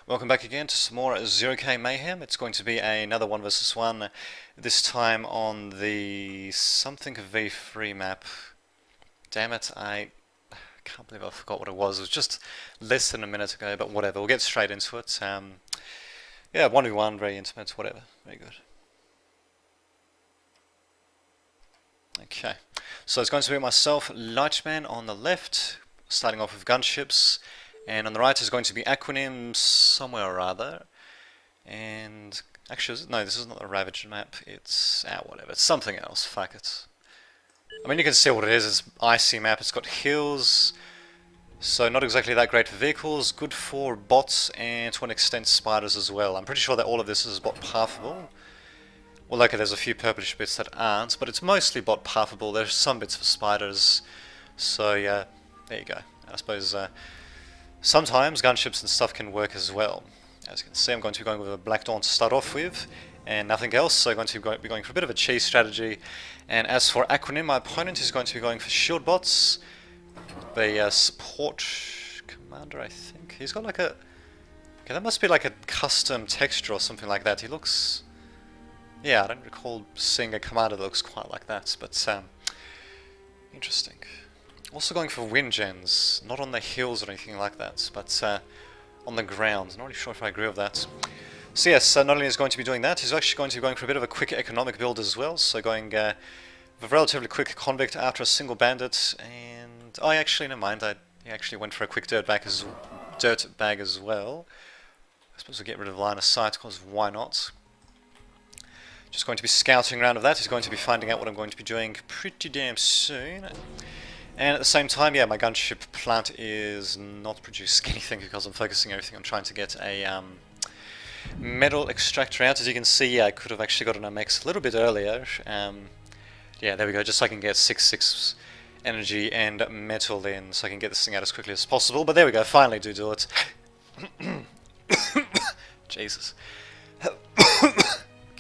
Welcome back again to some more 0K Mayhem. It's going to be another 1 versus 1, this time on the something V3 map. Damn it, I can't believe I forgot what it was. It was just less than a minute ago, but whatever, we'll get straight into it. Yeah, 1v1, very intimate, whatever, very good. Okay, so it's going to be myself, Lightman on the left, starting off with gunships. And on the right is going to be Acronym somewhere or other. And actually, no, this is not the Ravaged map. It's whatever. It's something else. Fuck it. I mean, you can see what it is. It's icy map. It's got hills, so not exactly that great for vehicles. Good for bots and to an extent spiders as well. I'm pretty sure that all of this is bot pathable. Well, okay, there's a few purplish bits that aren't, but it's mostly bot pathable. There's some bits for spiders. So yeah, there you go. I suppose. Sometimes gunships and stuff can work as well. As you can see, I'm going to be going with a Black Dawn to start off with, and nothing else, so I'm going to be going for a bit of a cheese strategy. And as for Acronym, my opponent is going to be going for shield bots, the support commander, I think. He's got like a... Okay, that must be like a custom texture or something like that. He looks... Yeah, I don't recall seeing a commander that looks quite like that, but interesting. Also going for wind gens, not on the hills or anything like that, but on the ground. Not really sure if I agree with that. So yes, not only is going to be doing that, he's actually going to be going for a bit of a quick economic build as well. So going with a relatively quick convict after a single bandit, and oh, actually, never mind. He actually went for a quick dirt bag as well. I suppose we'll get rid of line of sight because why not? Just going to be scouting around of that. He's going to be finding out what I'm going to be doing pretty damn soon. And at the same time, yeah, my gunship plant is not producing anything because I'm focusing everything on trying to get a metal extractor out. As you can see, yeah, I could have actually got an MX a little bit earlier. Yeah, there we go, just so I can get 6 energy and metal in, so I can get this thing out as quickly as possible. But there we go, finally do it. Jesus.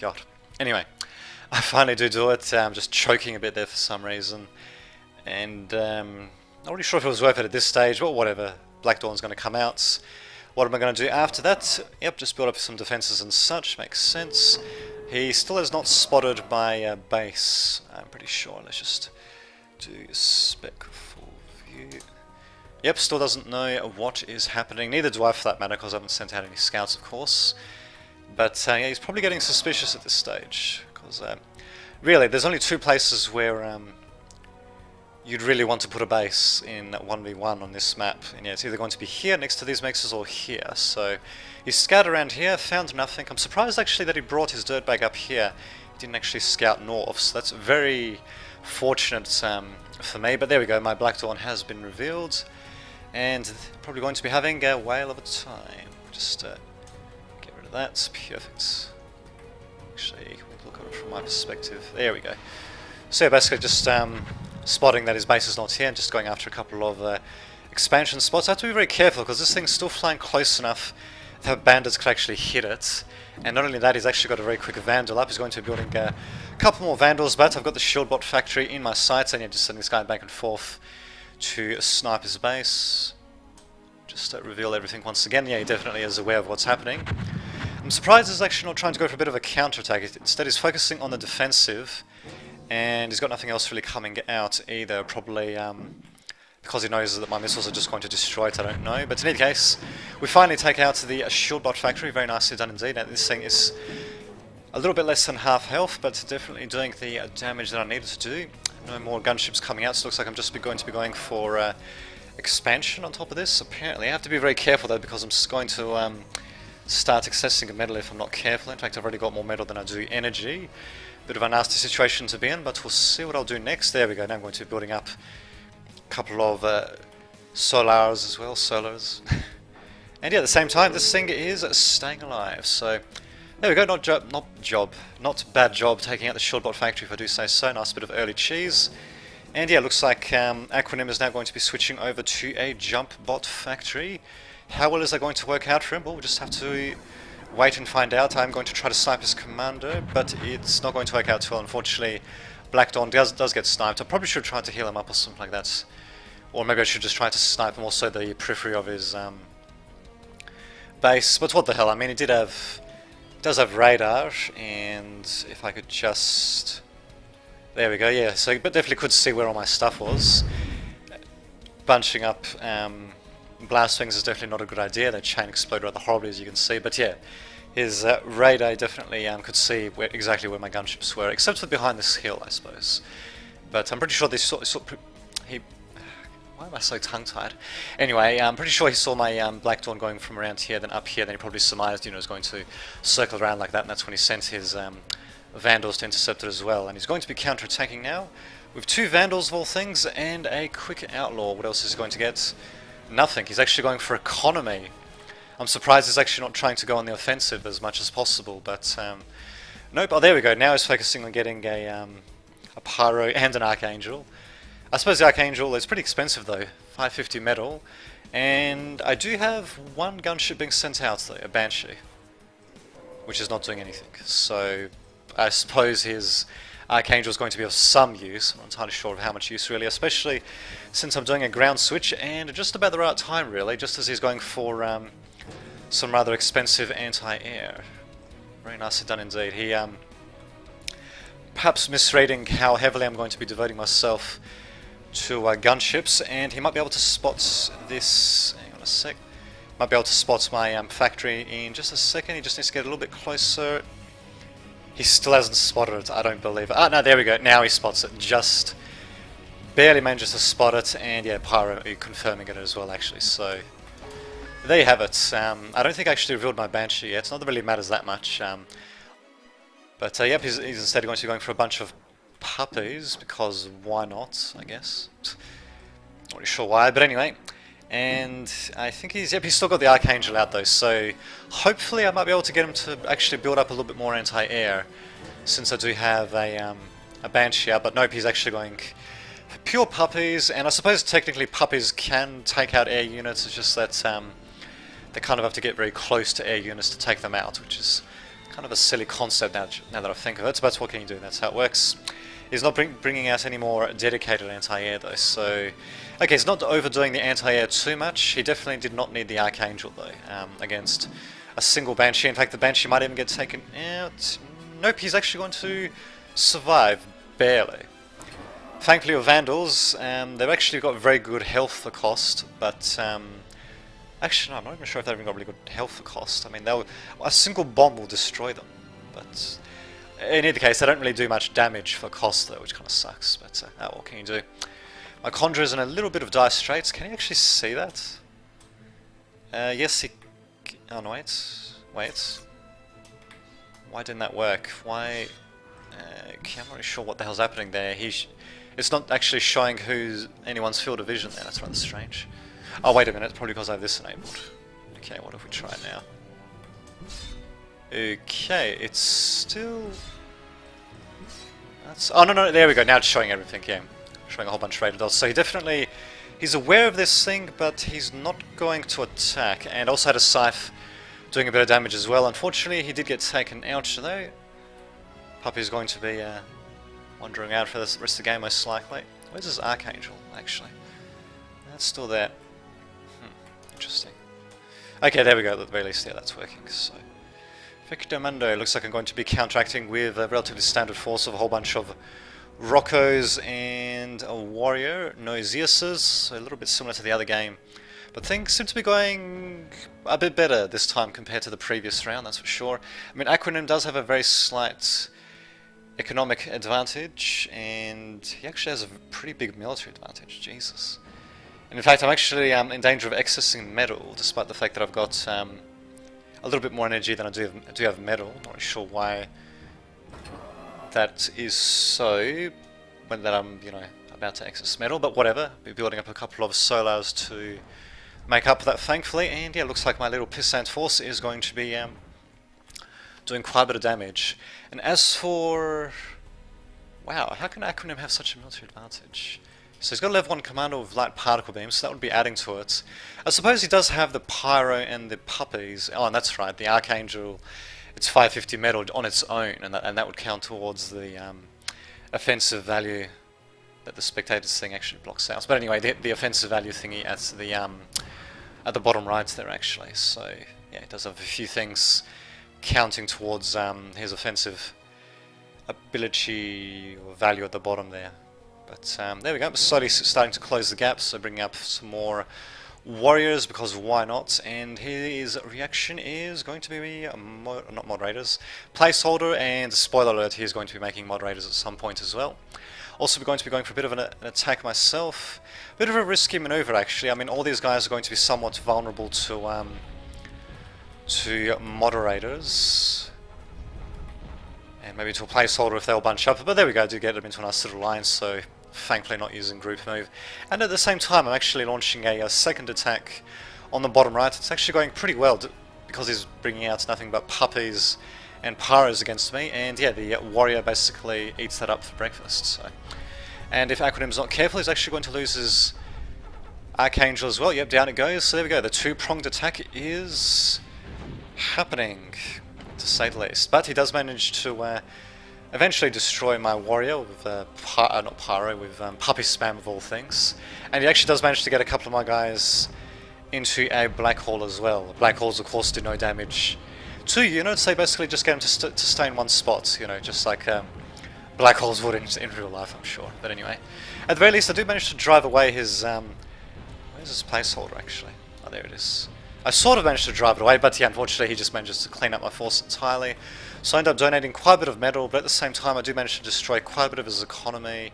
God. Anyway, I finally do it. I'm just choking a bit there for some reason. And not really sure if it was worth it at this stage, but whatever. Black Dawn's going to come out. What am I going to do after that? Yep, just build up some defenses and such. Makes sense. He still has not spotted my base, I'm pretty sure. Let's just do spec full view. Yep, still doesn't know what is happening. Neither do I, for that matter, because I haven't sent out any scouts, of course. But yeah, he's probably getting suspicious at this stage. Because really, there's only 2 places where... you'd really want to put a base in 1v1 on this map, and yeah, it's either going to be here next to these mixers or here. So he scouted around here, found nothing. I'm surprised actually that he brought his dirt bag up here. He didn't actually scout north, so that's very fortunate for me. But there we go, my Black Dawn has been revealed, and probably going to be having a whale of a time. Just get rid of that, perfect. Actually, can we look at it from my perspective? There we go. So yeah, basically just spotting that his base is not here and just going after a couple of expansion spots. I have to be very careful because this thing's still flying close enough that bandits could actually hit it. And not only that, he's actually got a very quick Vandal up. He's going to be building a couple more Vandals, but I've got the shield bot factory in my sights, and yeah, just sending this guy back and forth to snipe his base. Just reveal everything once again. Yeah, he definitely is aware of what's happening. I'm surprised he's actually not trying to go for a bit of a counterattack. Instead, he's focusing on the defensive. And he's got nothing else really coming out either, probably because he knows that my missiles are just going to destroy it, I don't know. But in any case, we finally take out the shield bot factory, very nicely done indeed. Now, this thing is a little bit less than half health, but definitely doing the damage that I needed to do. No more gunships coming out, so it looks like I'm just going to be going for expansion on top of this. Apparently, I have to be very careful though, because I'm just going to start accessing a metal if I'm not careful. In fact, I've already got more metal than I do energy. Bit of a nasty situation to be in, but we'll see what I'll do next. There we go, now I'm going to be building up a couple of solars as well, solars. And yeah, at the same time, this thing is staying alive, so there we go, not bad job taking out the shield bot factory, if I do say so. Nice bit of early cheese. And yeah, looks like Acronym is now going to be switching over to a jump bot factory. How well is that going to work out for him? Well, we'll just have to wait and find out. I'm going to try to snipe his commander, but it's not going to work out too well, unfortunately. Black Dawn does get sniped. I probably should try to heal him up or something like that. Or maybe I should just try to snipe him also the periphery of his base, but what the hell, I mean, it does have radar, and if I could just... There we go, yeah, so but definitely could see where all my stuff was. Bunching up blast wings is definitely not a good idea. They chain explode rather horribly, as you can see, but yeah, his radar definitely could see exactly where my gunships were, except for behind this hill, I suppose. But I'm pretty sure why am I so tongue-tied? Anyway, I'm pretty sure he saw my Black Dawn going from around here, then up here, then he probably surmised, you know, it was going to circle around like that, and that's when he sent his Vandals to intercept it as well. And he's going to be counter-attacking now, with 2 Vandals of all things, and a quick Outlaw. What else is he going to get? Nothing. He's actually going for economy. I'm surprised he's actually not trying to go on the offensive as much as possible, but nope. Oh, there we go. Now he's focusing on getting a Pyro and an Archangel. I suppose the Archangel is pretty expensive though, 550 metal, and I do have 1 gunship being sent out though, a Banshee, which is not doing anything. So I suppose his Archangel is going to be of some use. I'm not entirely sure of how much use really, especially since I'm doing a ground switch and just about the right time really, just as he's going for some rather expensive anti-air. Very nicely done indeed. He perhaps misreading how heavily I'm going to be devoting myself to gunships, and he might be able to spot this. Hang on a sec. Might be able to spot my factory in just a second. He just needs to get a little bit closer. He still hasn't spotted it, I don't believe it. Ah, no, there we go. Now he spots it. Just barely manages to spot it, and yeah, Pyro confirming it as well, actually. So there you have it. I don't think I actually revealed my Banshee yet. Not that it really matters that much. But yep, he's instead going to be going for a bunch of puppies, because why not, I guess. Not really sure why, but anyway. And I think he's still got the Archangel out though, so hopefully I might be able to get him to actually build up a little bit more anti-air, since I do have a Banshee out, but nope, he's actually going for pure puppies, and I suppose technically puppies can take out air units, it's just that they kind of have to get very close to air units to take them out, which is kind of a silly concept now that I think of it, but what can you do, that's how it works. He's not bringing out any more dedicated anti-air though, so... Okay, he's not overdoing the anti-air too much. He definitely did not need the Archangel though, against a single Banshee. In fact, the Banshee might even get taken out. Nope, he's actually going to survive, barely. Thankfully with Vandals, they've actually got very good health for cost, but... actually, no, I'm not even sure if they've even got really good health for cost. I mean, a single bomb will destroy them, but... In either case, they don't really do much damage for cost though, which kind of sucks, but what can you do? My Conjurer's in a little bit of dire straits. Can you actually see that? Yes, he... Oh, no, wait. Why didn't that work? Why... Okay, I'm not really sure what the hell's happening there. It's not actually showing anyone's field of vision there. That's rather strange. Oh, wait a minute. Probably because I have this enabled. Okay, what if we try it now? Okay, it's still... Oh, no, there we go. Now it's showing everything, yeah. Showing a whole bunch of radar dots. So he's aware of this thing, but he's not going to attack. And also had a Scythe doing a bit of damage as well. Unfortunately, he did get taken out, though. Puppy's going to be wandering out for the rest of the game, most likely. Where's his Archangel, actually? That's still there. Interesting. Okay, there we go. At the very least, yeah, that's working. So, Victor Mundo. Looks like I'm going to be counteracting with a relatively standard force of a whole bunch of Roccos and a Warrior, no Zeuses, so a little bit similar to the other game. But things seem to be going a bit better this time compared to the previous round, that's for sure. I mean, Acronym does have a very slight economic advantage, and he actually has a pretty big military advantage, Jesus. And in fact, I'm actually in danger of accessing metal, despite the fact that I've got a little bit more energy than I do have metal. I'm not really sure why that is so, when that I'm, about to access metal, but whatever. Be building up a couple of solars to make up for that, thankfully, and yeah, looks like my little pissant force is going to be doing quite a bit of damage. And as for... Wow, how can Acronym have such a military advantage? So he's got a level 1 commando with light particle beams, so that would be adding to it. I suppose he does have the Pyro and the Puppies. Oh, and that's right, the Archangel, it's 550 metal on its own, and that would count towards the offensive value that the Spectators thing actually blocks out. But anyway, the offensive value thingy at the bottom right there, actually. So yeah, he does have a few things counting towards his offensive ability or value at the bottom there. But there we go, slowly starting to close the gap, so bringing up some more warriors, because why not? And his reaction is going to be not moderators, placeholder, and spoiler alert, he's going to be making moderators at some point as well. Also, we're going to be going for a bit of an attack myself. A bit of a risky maneuver, actually. I mean, all these guys are going to be somewhat vulnerable to moderators. And maybe to a placeholder if they'll bunch up. But there we go, I do get them into a nice little line, so thankfully not using group move. And at the same time, I'm actually launching a second attack on the bottom right. It's actually going pretty well, because he's bringing out nothing but puppies and paras against me, and yeah, the warrior basically eats that up for breakfast. So, and if Aquanim's not careful, he's actually going to lose his Archangel as well. Yep, down it goes. So there we go, the two-pronged attack is happening, to say the least. But he does manage to eventually destroy my warrior with with puppy spam of all things. And he actually does manage to get a couple of my guys into a black hole as well. Black holes, of course, do no damage to units. They basically just get them to stay in one spot, you know, just like black holes would in real life, I'm sure. But anyway, at the very least, I do manage to drive away his where's his placeholder actually? Oh, there it is. I sort of managed to drive it away, but yeah, unfortunately he just manages to clean up my force entirely. So I end up donating quite a bit of metal, but at the same time I do manage to destroy quite a bit of his economy.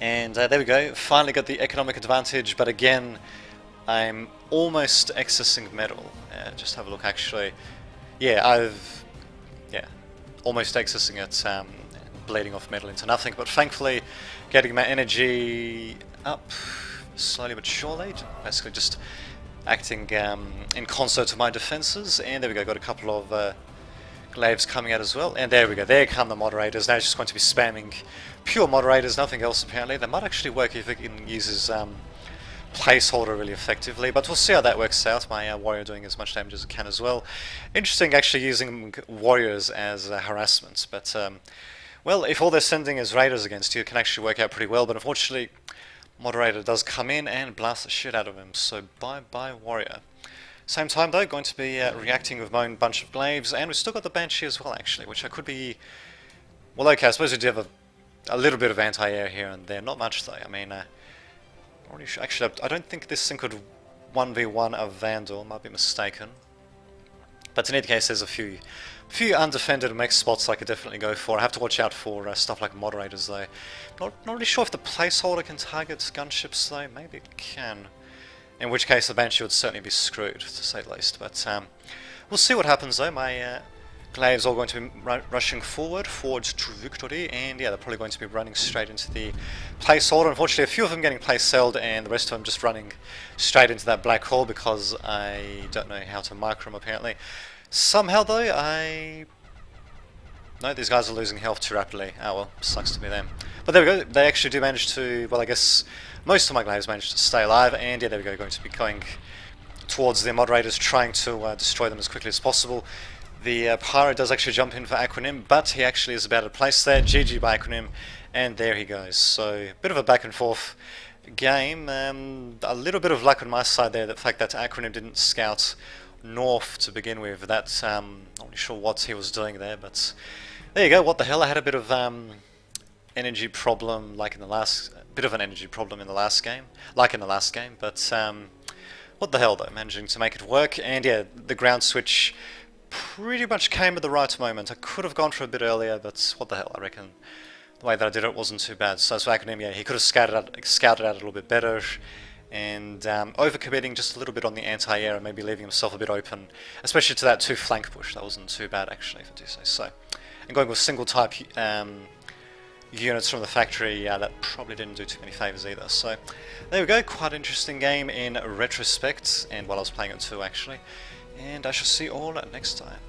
And there we go, finally got the economic advantage, but again, I'm almost excessing metal. Just have a look actually. Yeah, almost excessing it, bleeding off metal into nothing, but thankfully getting my energy up slowly but surely, basically just acting in concert to my defenses. And there we go, got a couple of glaives coming out as well, and there we go, there come the moderators. Now he's just going to be spamming pure moderators, nothing else apparently. They might actually work if he can use his placeholder really effectively, but we'll see how that works out. My warrior doing as much damage as it can as well. Interesting actually using warriors as harassment, but well, if all they're sending is raiders against you, it can actually work out pretty well, but unfortunately moderator does come in and blast the shit out of him, so bye bye warrior. Same time though, going to be reacting with my own bunch of glaives, and we've still got the Banshee as well actually, which I could be, well okay, I suppose we do have a little bit of anti-air here and there, not much though. I mean, actually, I don't think this thing could 1v1 a Vandal, might be mistaken. But in any case, there's a few undefended mech spots I could definitely go for. I have to watch out for stuff like moderators though. Not really sure if the placeholder can target gunships though, maybe it can. In which case the Banshee would certainly be screwed, to say the least. But we'll see what happens though. My glaives are going to be rushing forward to victory, and yeah, they're probably going to be running straight into the placeholder. Unfortunately, a few of them getting place-held, and the rest of them just running straight into that black hole because I don't know how to micro them apparently. Somehow though, no, these guys are losing health too rapidly. Oh well, sucks to be them. But there we go, they actually do manage to, well I guess most of my glaives managed to stay alive, and yeah, there we go, going to be going towards the moderators, trying to destroy them as quickly as possible. The Pyro does actually jump in for Aquanim, but he actually is about to place there. GG by Aquanim, and there he goes. So, a bit of a back and forth game. A little bit of luck on my side there, the fact that Aquanim didn't scout north to begin with. That's, not really sure what he was doing there, but there you go. What the hell, I had a bit of energy problem, like in the last, bit of an energy problem in the last game, but what the hell though, managing to make it work. And yeah, the ground switch pretty much came at the right moment. I could have gone for a bit earlier, but what the hell, I reckon the way that I did it wasn't too bad. So Aquanim, yeah, he could have scouted out a little bit better, and overcommitting just a little bit on the anti-air and maybe leaving himself a bit open, especially to that two flank push. That wasn't too bad actually, if I do say so. And going with single type units from the factory, that probably didn't do too many favours either. So there we go, quite interesting game in retrospect, and while I was playing it too actually. And I shall see you all next time.